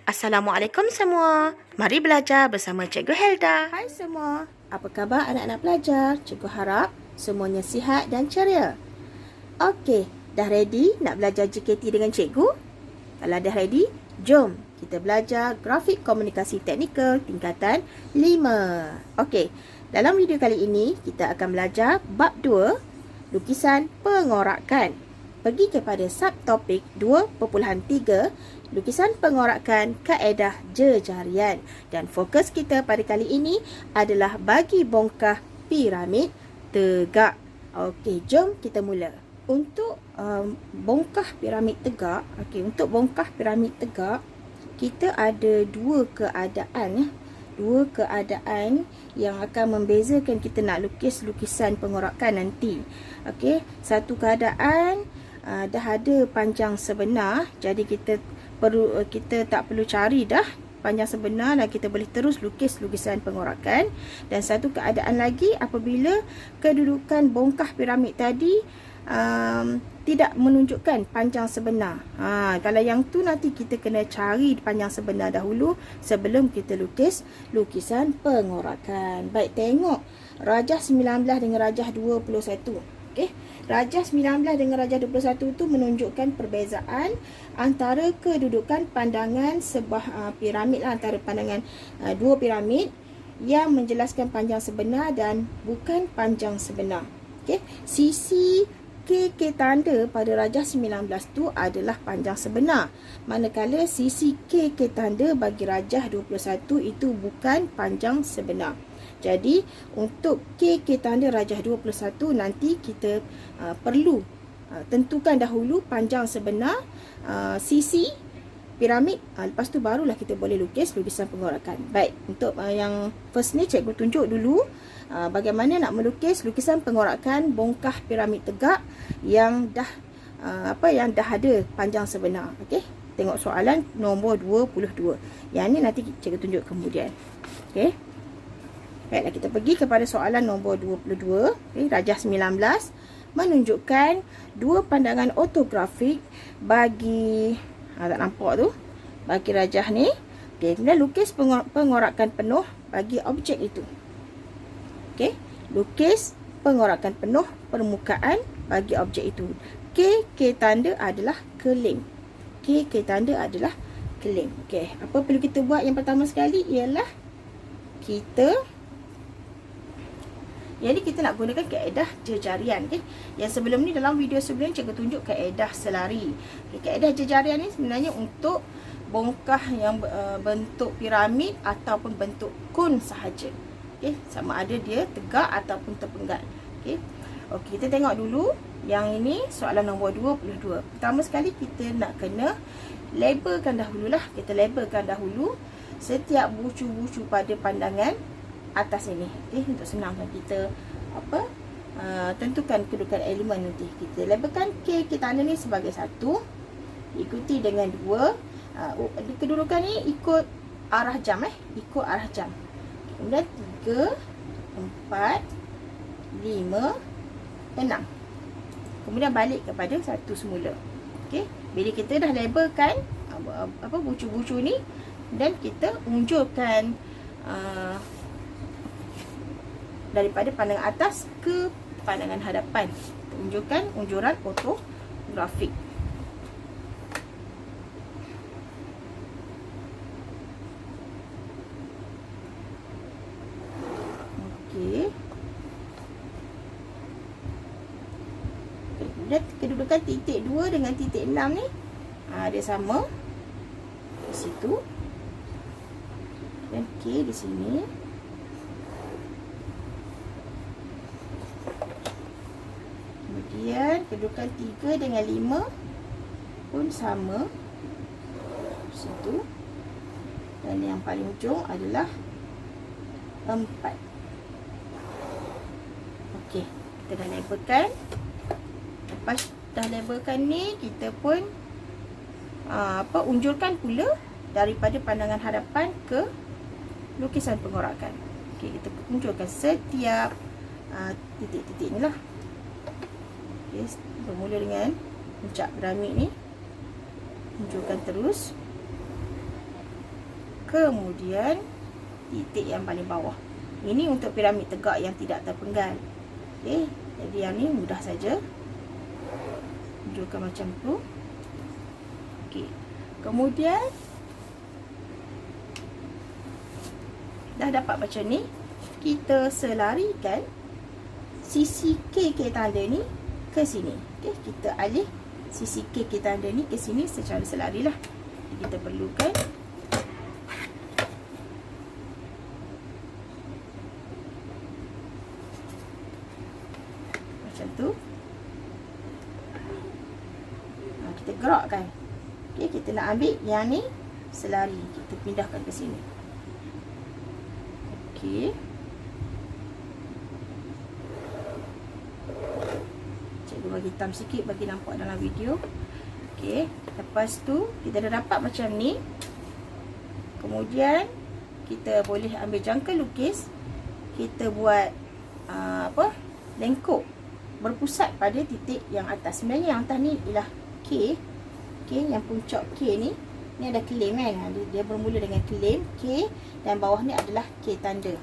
Assalamualaikum semua. Mari belajar bersama Cikgu Helda. Hai semua. Apa khabar anak-anak pelajar? Cikgu harap semuanya sihat dan ceria. Okey, dah ready nak belajar JKT dengan cikgu? Kalau dah ready, jom kita belajar grafik komunikasi teknikal tingkatan 5. Okey, dalam video kali ini kita akan belajar bab 2, lukisan pengorakan. Pergi kepada subtopik 2.3, lukisan pengorakan kaedah jejarian. Dan fokus kita pada kali ini adalah bagi bongkah piramid tegak. Okey, jom kita mula. Untuk bongkah piramid tegak, untuk bongkah piramid tegak, kita ada dua keadaan. Dua keadaan yang akan membezakan kita nak lukis lukisan pengorakan nanti. Okey, satu keadaan dah ada panjang sebenar, jadi kita tak perlu cari dah panjang sebenar dan kita boleh terus lukis lukisan pengorakan. Dan satu keadaan lagi apabila kedudukan bongkah piramid tadi tidak menunjukkan panjang sebenar. Kalau yang tu nanti kita kena cari panjang sebenar dahulu sebelum kita lukis lukisan pengorakan. Baik, tengok rajah 19 dengan rajah 21. Okey, rajah 19 dengan rajah 21 itu menunjukkan perbezaan antara kedudukan pandangan sebuah piramid lah, antara pandangan dua piramid yang menjelaskan panjang sebenar dan bukan panjang sebenar. Okey, sisi KK tanda pada rajah 19 tu adalah panjang sebenar, manakala sisi KK tanda bagi rajah 21 itu bukan panjang sebenar. Jadi untuk KK tanda rajah 21 nanti kita perlu tentukan dahulu panjang sebenar sisi piramid, lepas tu barulah kita boleh lukis lukisan pengorakan. Baik, untuk yang first ni cikgu tunjuk dulu bagaimana nak melukis lukisan pengorakan bongkah piramid tegak yang dah dah ada panjang sebenar. Okey, tengok soalan nombor 22. Yang ni nanti cikgu tunjuk kemudian. Okey, baiklah, kita pergi kepada soalan nombor 22. Okey, rajah 19 menunjukkan dua pandangan ortografik bagi tak nampak tu, bagi rajah ni. Okey, kemudian lukis pengorakan penuh bagi objek itu. Okey, lukis pengorakan penuh permukaan bagi objek itu. KK tanda adalah keling. KK tanda adalah keling. Okey, apa perlu kita buat yang pertama sekali ialah jadi kita nak gunakan kaedah jejarian. Okay? Yang sebelum ni, dalam video sebelum ni cikgu tunjuk kaedah selari. Okay, kaedah jejarian ni sebenarnya untuk bongkah yang bentuk piramid ataupun bentuk kun sahaja. Okay, sama ada dia tegak ataupun terpenggal. Okay. Okey, kita tengok dulu yang ini soalan nombor 22. Pertama sekali kita nak kena labelkan dahululah. Kita labelkan dahulu setiap bucu-bucu pada pandangan atas ini. Okey, untuk senangkan kita tentukan kedudukan elemen nanti. Kita labelkan K kita tanda ni sebagai 1, ikuti dengan 2. Kedudukan ni ikut arah jam ikut arah jam. Kemudian 3, 4, 5, 6. Kemudian balik kepada 1 semula. Okey, bila kita dah labelkan bucu-bucu ni, dan kita unjurkan daripada pandangan atas ke pandangan hadapan. Tunjukkan unjuran ortografik. Okey. Dan kedudukan titik 2 dengan titik 6 ni dia sama di situ. Dan K di sini. Kemudian kedudukan 3 dengan 5 pun sama di situ. Dan yang paling ujung adalah 4. Okey, kita dah labelkan. Lepas dah labelkan ni, kita pun unjurkan pula daripada pandangan hadapan ke lukisan pengorakan. Okey, kita unjurkan setiap titik-titik ni lah. Okey, bermula dengan puncak piramid ni, unjurkan terus. kemudian titik yang paling bawah. Ini untuk piramid tegak yang tidak terpenggal. Okey, jadi yang ni mudah saja. Tunjukkan macam tu. Okey. Kemudian dah dapat macam ni, kita selarikan sisi K tanda ni ke sini. Okey, kita alih sisi K tanda ni ke sini secara selarilah. Kita perlukan macam tu. Kita gerakkan. Okey, kita nak ambil yang ni selari, kita pindahkan ke sini. Okey. Cikgu bagi hitam sikit bagi nampak dalam video. Okey, lepas tu kita dah dapat macam ni. Kemudian kita boleh ambil jangka lukis, kita buat lengkuk berpusat pada titik yang atas. Sebenarnya yang atas ni ialah K. Okey, yang puncak K ni ada klaim kan. Dia bermula dengan klaim K dan bawah ni adalah K tanda.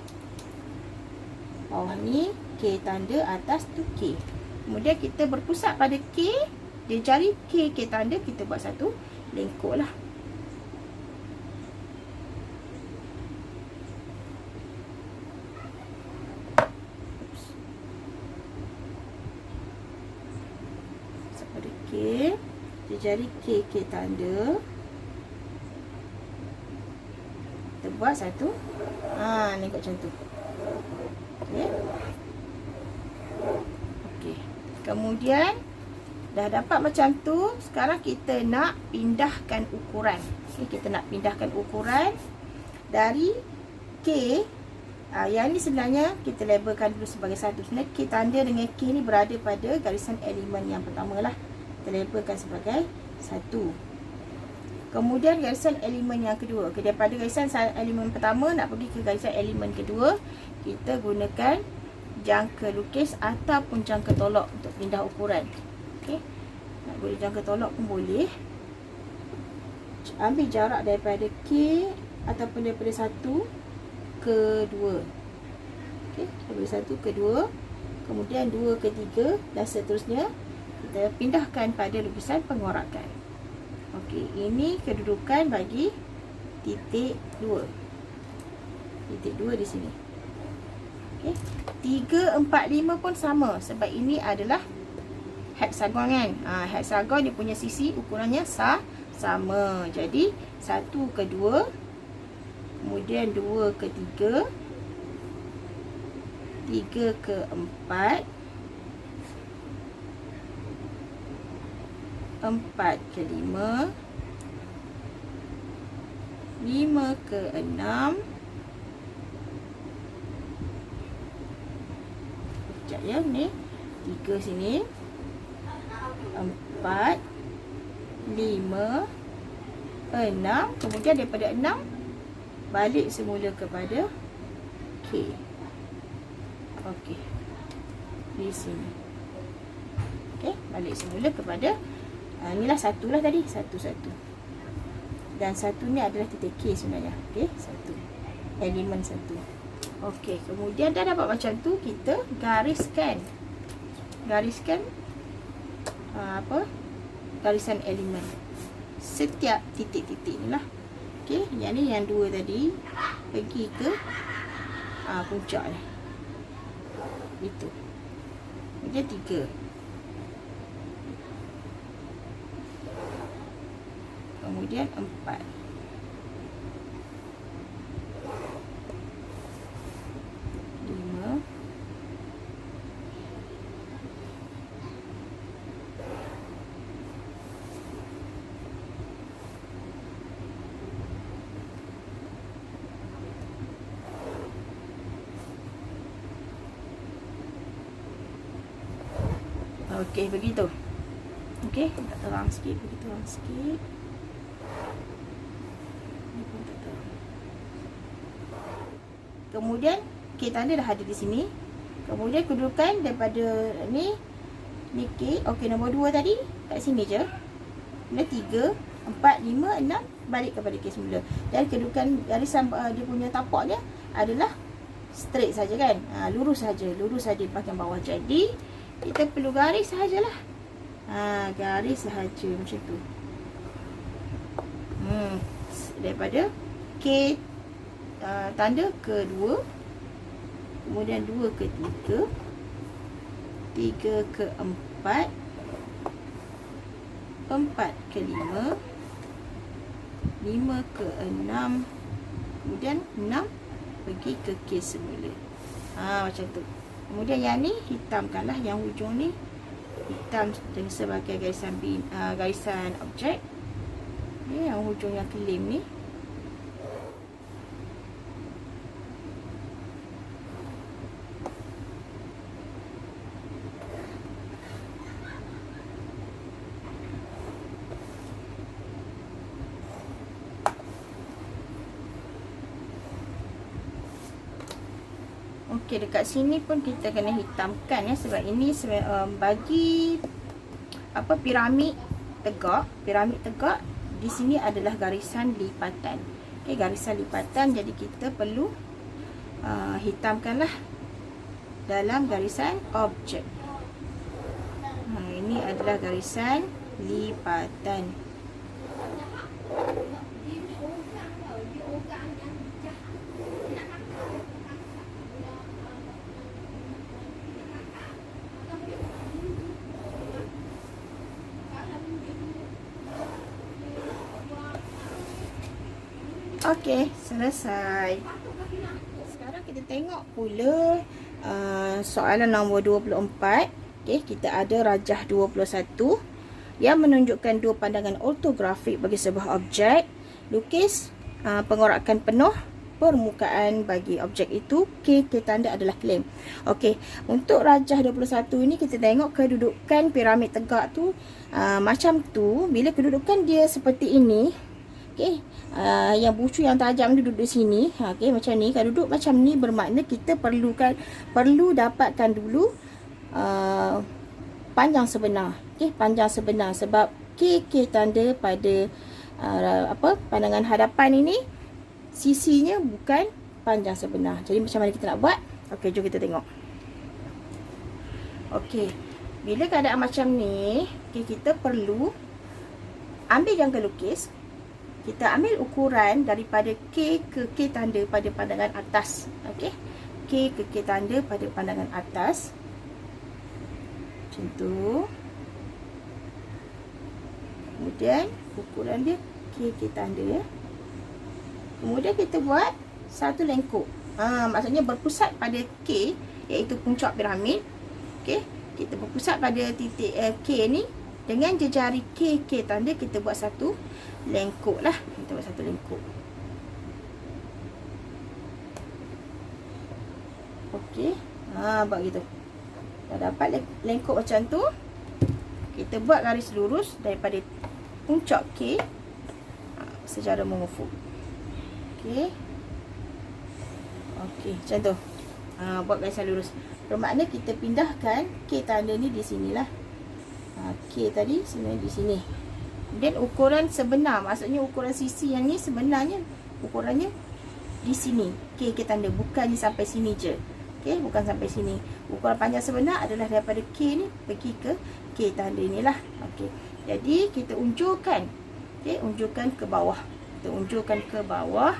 Bawah ni K tanda, atas tu K. Kemudian kita berpusat pada K, dia jari K tanda, kita buat satu lengkuk lah. Pada K, dia jari K tanda, kita buat satu lengkuk macam tu. Okey. Okey. Kemudian dah dapat macam tu, sekarang kita nak pindahkan ukuran. Okey, kita nak pindahkan ukuran dari K. Yang ni sebenarnya kita labelkan dulu sebagai satu. Sebenarnya K tanda dengan K ni berada pada garisan elemen yang pertama lah. Kita labelkan sebagai satu. Kemudian garisan elemen yang kedua. Okey, daripada garisan elemen pertama nak pergi ke garisan elemen kedua, kita gunakan jangka lukis ataupun jangka tolak untuk pindah ukuran. Okey, nak guna jangka tolak pun boleh. Ambil jarak daripada K ataupun daripada 1 ke 2. Okey, daripada 1 ke 2, kemudian 2 ke 3 dan seterusnya. Kita pindahkan pada lukisan pengorakan. Okey, ini kedudukan bagi titik 2. Titik 2 di sini. Okey, 3, 4, 5 pun sama sebab ini adalah heksagon kan. Heksagon dia punya sisi ukurannya sama. Jadi 1 ke 2, kemudian 2 ke 3, 3 ke 4, 4 ke 5, 5 ke 6. Sekejap ya, ni 3 sini, 4, 5, 6. Kemudian daripada 6 balik semula kepada K. Okey, di sini. Okey, balik semula kepada inilah satu lah tadi, satu. Dan satu ni adalah titik K sebenarnya. Okey, satu. Elemen satu. Okey, kemudian dah dapat macam tu, kita gariskan. Garisan elemen setiap titik-titik ni lah. Okey, yang ni yang 2 tadi pergi ke puncak ni. Itu. Kemudian 3. Kemudian 4. Okey, begitu. Okey, tak terang sikit, bagi terang sikit. Ni pun tak terang. Kemudian K tanda dah ada di sini. Kemudian kedudukan daripada ni K. Okey, nombor 2 tadi kat sini je. Kemudian 3, 4, 5, 6, balik kepada K semula. Dan kedudukan garisan dia punya tapak dia adalah straight saja kan. Lurus saja bahagian bawah. Jadi kita perlu garis sajalah. Garis sahaja macam tu. Daripada K tanda ke 2, kemudian 2 ke 3, 3 ke 4, 4 ke 5, 5 ke 6, kemudian 6 pergi ke K semula. Macam tu. Kemudian yang ni hitamkanlah, yang hujung ni hitam sebagai garisan objek. Yang hujung yang kelem ni. Okey, dekat sini pun kita kena hitamkan ya, sebab ini bagi piramid tegak. Piramid tegak di sini adalah garisan lipatan. Okey, garisan lipatan, jadi kita perlu hitamkanlah dalam garisan objek. Ini adalah garisan lipatan. Okey, selesai. Sekarang kita tengok pula soalan nombor 24. Okey, kita ada rajah 21 yang menunjukkan dua pandangan ortografik bagi sebuah objek. Lukis pengorakan penuh permukaan bagi objek itu. K tanda adalah klaim. Okey, untuk rajah 21 ini kita tengok kedudukan piramid tegak tu macam tu. Bila kedudukan dia seperti ini, okey, yang bucu yang tajam ni duduk di sini. Okey, macam ni. Kalau duduk macam ni bermakna kita perlu dapatkan dulu panjang sebenar. Okey, panjang sebenar, sebab K tanda pada pandangan hadapan ini sisinya bukan panjang sebenar. Jadi macam mana kita nak buat? Okey, jom kita tengok. Okey, bila keadaan macam ni, kita perlu ambil jangka lukis. Kita ambil ukuran daripada K ke K tanda pada pandangan atas. Okey, K ke K tanda pada pandangan atas. Macam tu. Kemudian ukuran dia K tanda ya. Kemudian kita buat satu lengkuk. Maksudnya berpusat pada K, iaitu puncak piramid. Okey, kita berpusat pada titik K ni dengan jejari K tanda, kita buat satu lengkuk lah. Kita buat satu lengkuk. Okey, buat gitu. Dah dapat lengkuk macam tu, kita buat garis lurus daripada puncak K secara mengufuk. Okey. Okey, macam tu. Buat garisan lurus. Bermakna kita pindahkan K tanda ni di sinilah. K tadi sebenarnya di sini. Dan ukuran sebenar, maksudnya ukuran sisi yang ni sebenarnya ukurannya di sini. K tanda, bukannya sampai sini je. Okey, bukan sampai sini. Ukuran panjang sebenar adalah daripada K ni pergi ke K tanda inilah. Okey. Jadi kita unjurkan. Okey, unjurkan ke bawah. Kita unjurkan ke bawah.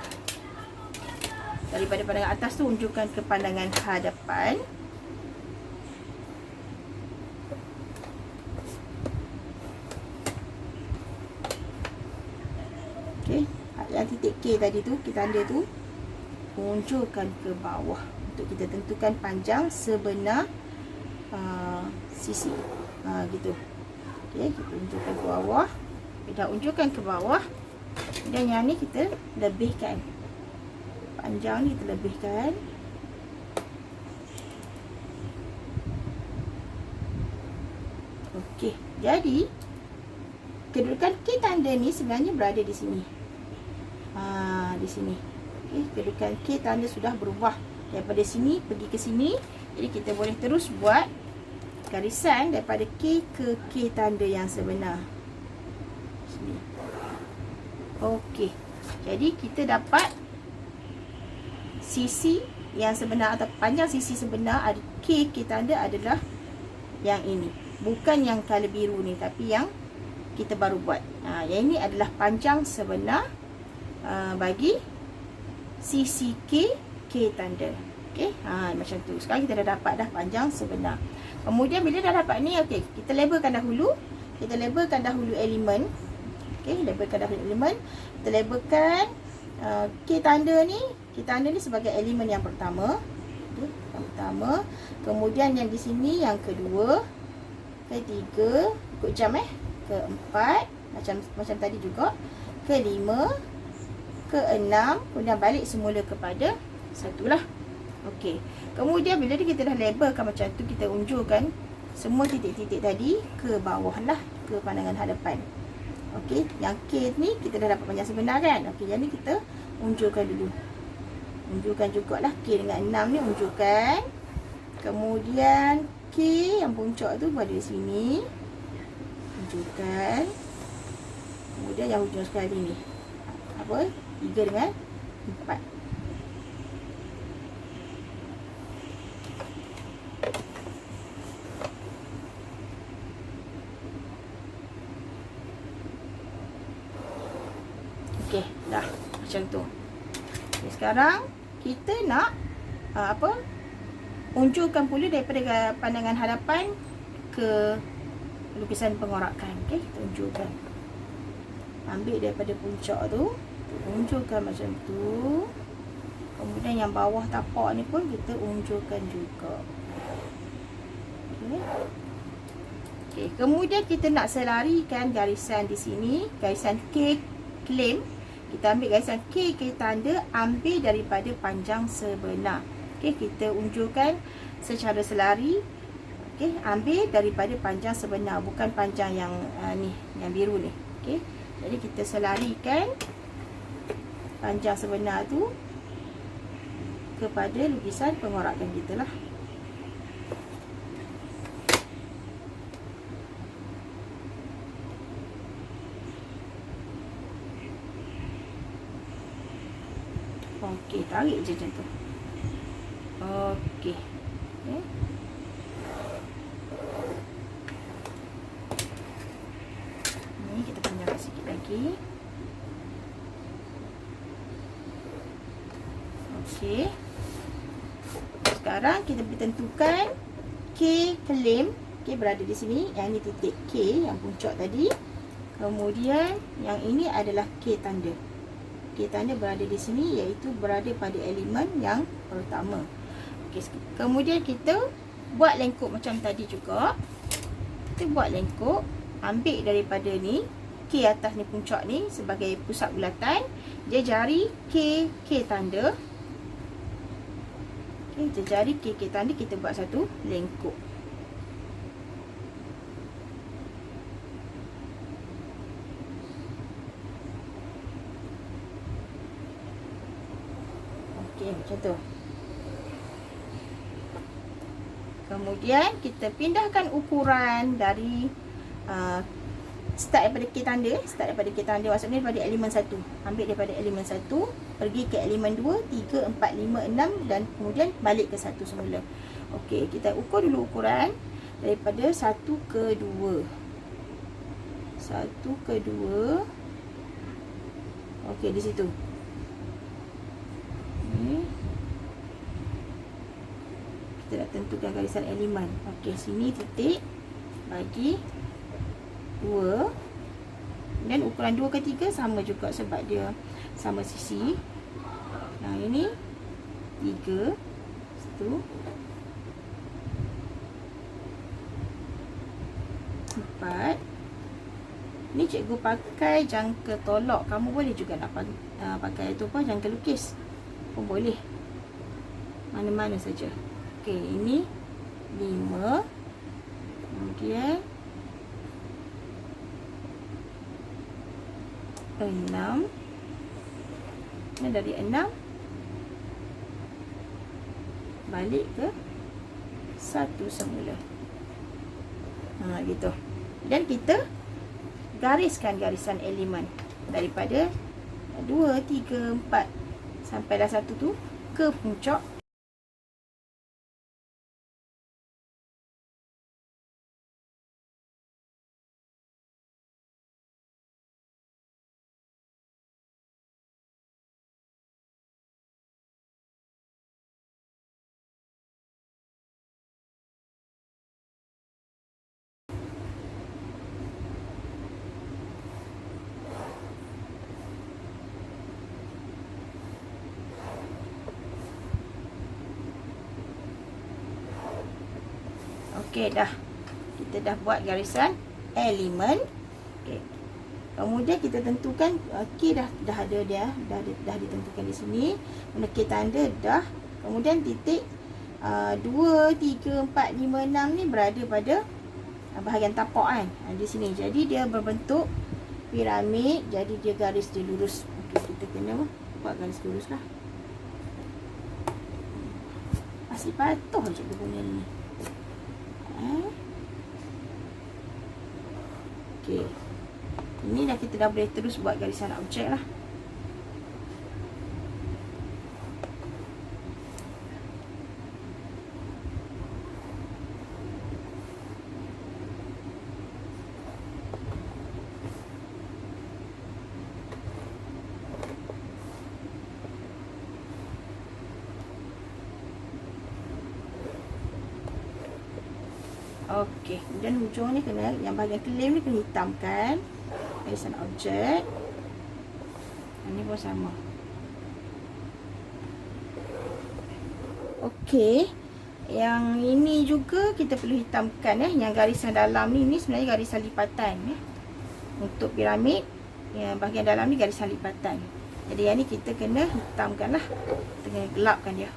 Daripada pandangan atas tu unjurkan ke pandangan hadapan. Okey, yang titik K tadi tu, K tanda tu unjurkan ke bawah untuk kita tentukan panjang sebenar sisi. Gitu. Okey, kita unjurkan ke bawah. Kita unjurkan ke bawah. Dan yang ni kita lebihkan. Panjang ni kita lebihkan. Okey, jadi kedudukan K tanda ni sebenarnya berada di sini. Di sini. Okey, kedudukan K tanda sudah berubah daripada sini pergi ke sini. Jadi kita boleh terus buat garisan daripada K ke K tanda yang sebenar. Sini. Okey. Jadi kita dapat sisi yang sebenar atau panjang sisi sebenar ada K tanda adalah yang ini. Bukan yang color biru ni, tapi yang kita baru buat. Yang ini adalah panjang sebenar bagi sisi K tanda. Okey. Macam tu. Sekarang kita dah dapat dah panjang sebenar. Kemudian bila dah dapat ni, okey, kita labelkan dahulu. Kita labelkan dahulu elemen. Okey, labelkan dahulu elemen. Kita labelkan K tanda ni sebagai elemen yang pertama. Okey, yang pertama. Kemudian yang di sini yang kedua, ketiga, ikut jam keempat, macam tadi juga, kelima, keenam, kemudian balik semula kepada satu lah. Okey. Kemudian bila kita dah labelkan macam tu, kita unjurkan semua titik-titik tadi ke bawah lah, ke pandangan hadapan. Okey, yang K ni kita dah dapat panjang sebenar kan. Okey, jadi kita unjurkan dulu. Unjurkan jugalah K dengan 6 ni, unjurkan. Kemudian K yang puncak tu berada di sini. Unjurkan. Kemudian yang hujung sekali ni. Apa? 3 dengan 4. Okey, dah macam tu. Okay, sekarang kita nak unjurkan pula daripada pandangan hadapan ke lukisan pengorakan. Okey, kita unjurkan. Ambil daripada puncak tu, unjurkan macam tu. Kemudian yang bawah tapak ni pun kita unjurkan juga. Okey. Okey, kemudian kita nak selarikan garisan di sini, garisan K claim. Kita ambil garisan K tanda, ambil daripada panjang sebenar. Okey, kita unjurkan secara selari. Okey, ambil daripada panjang sebenar, bukan panjang yang ni, yang biru ni. Okey. Jadi kita selarikan panjang sebenar tu kepada lukisan pengorakan kita lah. Okey, tarik je macam tu. Okey. Okay. Ni kita panjangkan sikit lagi. Okey. Sekarang kita boleh tentukan K claim. K berada di sini. Yang ni titik K yang puncak tadi. Kemudian yang ini adalah K tanda. K tanda berada di sini, iaitu berada pada elemen yang pertama. Okey, kemudian kita buat lengkuk macam tadi juga. Kita buat lengkuk, ambil daripada ni K atas ni, puncak ni sebagai pusat bulatan. Dia jari K tanda. Okey, jari K tanda, kita buat satu lengkuk. Macam tu. Kemudian kita pindahkan ukuran dari start daripada K tanda. Start daripada K tanda maksudnya daripada elemen 1. Ambil daripada elemen 1, pergi ke elemen 2, 3, 4, 5, 6 dan kemudian balik ke 1 semula. Okey, kita ukur dulu ukuran daripada 1 ke 2. 1 ke 2. Okey, di situ. Kita nak tentukan garisan elemen. Okey, sini titik bagi 2. Dan ukuran 2 ke 3 sama juga sebab dia sama sisi. Yang ini 3. Situ 4. Ni cikgu pakai jangka tolak. Kamu boleh juga nak pakai itu apa, jangka lukis pun boleh. Mana-mana saja. Okey, ini 5. Kemudian 6. Ini dari 6 balik ke 1 semula. Gitu. Dan kita gariskan garisan elemen daripada 2, 3, 4 sampailah satu tu ke puncak. Okey, dah. Kita dah buat garisan elemen. Okey. Kemudian kita tentukan, okey, dah ada dia, dah ditentukan di sini. Menukir tanda dah. Kemudian titik 2, 3, 4, 5, 6 ni berada pada bahagian tapak kan. Di sini. Jadi dia berbentuk piramid, jadi dia garis dia lurus. Okey, kita kena buat garis lurus lah. Masih patuh je dia punya ni. Okey. Ini dah, kita dah boleh terus buat garisan objek lah. Okey, kemudian hujung ni kena, yang bahagian klaim ni kena hitamkan. Garisan objek. Ini pun sama. Okey. Yang ini juga kita perlu hitamkan Yang garisan dalam ni sebenarnya garisan lipatan Untuk piramid, yang bahagian dalam ni garisan lipatan. Jadi yang ni kita kena hitamkan lah. Kita kena gelapkan dia.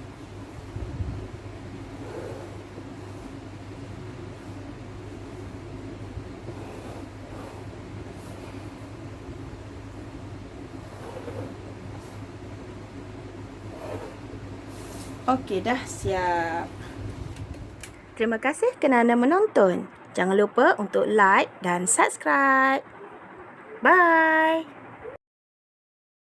Okey, dah siap. Terima kasih kerana menonton. Jangan lupa untuk like dan subscribe. Bye.